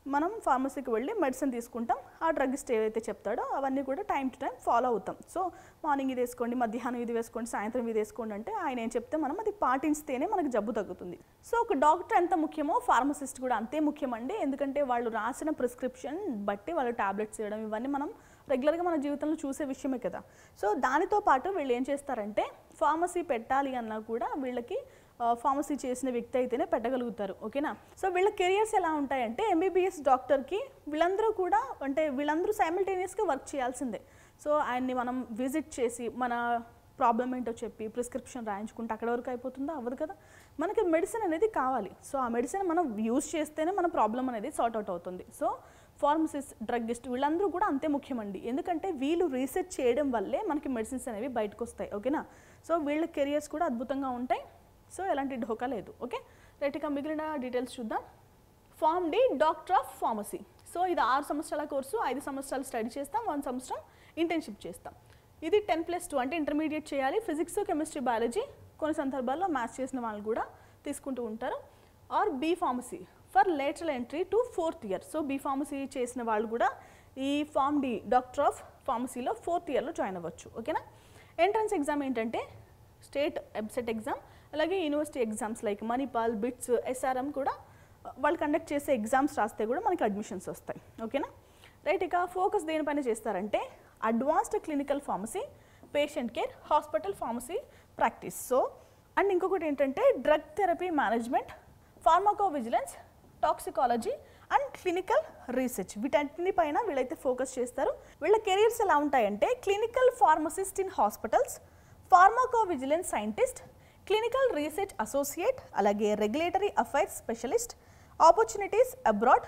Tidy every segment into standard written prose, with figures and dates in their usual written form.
మనం ఫార్మసీకి వెళ్ళి మెడిసిన్ తీసుకుంటాం. ఆ డ్రగ్గిస్ట్ ఏవైతే చెప్తాడో అవన్నీ కూడా టైం టు టైం ఫాలో అవుతాం. సో మార్నింగ్ ఇది వేసుకోండి, మధ్యాహ్నం ఇది వేసుకోండి, సాయంత్రం ఇది వేసుకోండి అంటే ఆయన ఏం చెప్తే మనం అది పాటిస్తేనే మనకు జబ్బు తగ్గుతుంది. సో ఒక డాక్టర్ ఎంత ముఖ్యమో ఫార్మసిస్ట్ కూడా అంతే ముఖ్యమండి. ఎందుకంటే వాళ్ళు రాసిన ప్రిస్క్రిప్షన్ బట్టి వాళ్ళు టాబ్లెట్స్ ఇవ్వడం ఇవన్నీ మనం రెగ్యులర్గా మన జీవితంలో చూసే విషయమే కదా. సో దానితో పాటు వీళ్ళు ఏం చేస్తారంటే ఫార్మసీ పెట్టాలి అన్నా కూడా వీళ్ళకి ఫార్మసీ చేసిన వ్యక్తి అయితేనే పెట్టగలుగుతారు. ఓకేనా. సో వీళ్ళ కెరియర్స్ ఎలా ఉంటాయంటే ఎంబీబీఎస్ డాక్టర్కి వీళ్ళందరూ కూడా అంటే వీళ్ళందరూ సైమల్టేనియస్గా వర్క్ చేయాల్సిందే. సో ఆయన్ని మనం విజిట్ చేసి మన ప్రాబ్లం ఏంటో చెప్పి ప్రిస్క్రిప్షన్ రాయించుకుంటే అక్కడ వరకు అయిపోతుందా? అవ్వదు కదా. మనకి మెడిసిన్ అనేది కావాలి. సో ఆ మెడిసిన్ మనం యూజ్ చేస్తేనే మన ప్రాబ్లం అనేది సార్ట్ అవుట్ అవుతుంది. సో ఫార్మసిస్ట్, డ్రగ్గిస్ట్ వీళ్ళందరూ కూడా అంతే ముఖ్యమండి. ఎందుకంటే వీళ్ళు రీసెర్చ్ చేయడం వల్లే మనకి మెడిసిన్స్ అనేవి బయటకు వస్తాయి. ఓకేనా. సో వీళ్ళ కెరియర్స్ కూడా అద్భుతంగా ఉంటాయి. సో ఎలాంటి ఢోకా లేదు. Okay right. ఇక మిగిలిన డీటెయిల్స్ చూద్దాం. Pharm D doctor of pharmacy. So ఇది 6 సంవత్సరాల కోర్సు. 5 సంవత్సరాలు స్టడీ చేస్తాం, 1 సంవత్సరం ఇంటర్న్షిప్ చేస్తాం. ఇది 10+2 అంటే ఇంటర్మీడియట్ చేయాలి. ఫిజిక్స్, కెమిస్ట్రీ, బయాలజీ, కొన్ని సందర్భాల్లో మ్యాథ్స్ చేసిన వాళ్ళు కూడా తీసుకుంటూ ఉంటారు. Or B pharmacy for lateral entry to 4th year. So B pharmacy చేసిన వాళ్ళు కూడా ఈ ఫార్మ్ డి డాక్టర్ ఆఫ్ ఫార్మసీలో 4th ఇయర్లో జాయిన్ అవ్వచ్చు. ఓకేనా. ఎంట్రన్స్ ఎగ్జామ్ ఏంటంటే స్టేట్ ఎబ్సెట్ ఎగ్జామ్, అలాగే university exams like Manipal, BITS, SRM కూడా వాళ్ళు కండక్ట్ చేసే ఎగ్జామ్స్ రాస్తే కూడా మనకి అడ్మిషన్స్ వస్తాయి. ఓకేనా రైట్. ఇక ఫోకస్ దేనిపైన చేస్తారంటే advanced clinical pharmacy, patient care, hospital pharmacy practice. So and ఇంకొకటి ఏంటంటే drug therapy management, pharmacovigilance, toxicology and clinical research వీటన్నిటిపైన వీళ్ళైతే ఫోకస్ చేస్తారు. వీళ్ళ కెరీర్స్ ఎలా ఉంటాయంటే clinical pharmacist in hospitals, pharmacovigilance scientist, clinical research associate, అలాగే regulatory affairs specialist, opportunities abroad,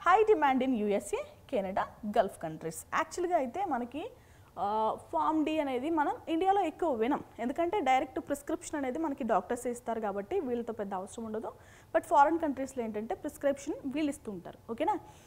high demand in USA, Canada, Gulf countries. యాక్చువల్గా అయితే మనకి ఫార్మ్ డి అనేది మనం ఇండియాలో ఎక్కువ వినం. ఎందుకంటే డైరెక్ట్ ప్రిస్క్రిప్షన్ అనేది మనకి డాక్టర్స్ ఇస్తారు కాబట్టి వీళ్ళతో పెద్ద అవసరం ఉండదు. బట్ ఫారిన్ కంట్రీస్లో ఏంటంటే ప్రిస్క్రిప్షన్ వీళ్ళు ఇస్తూ ఉంటారు. ఓకేనా.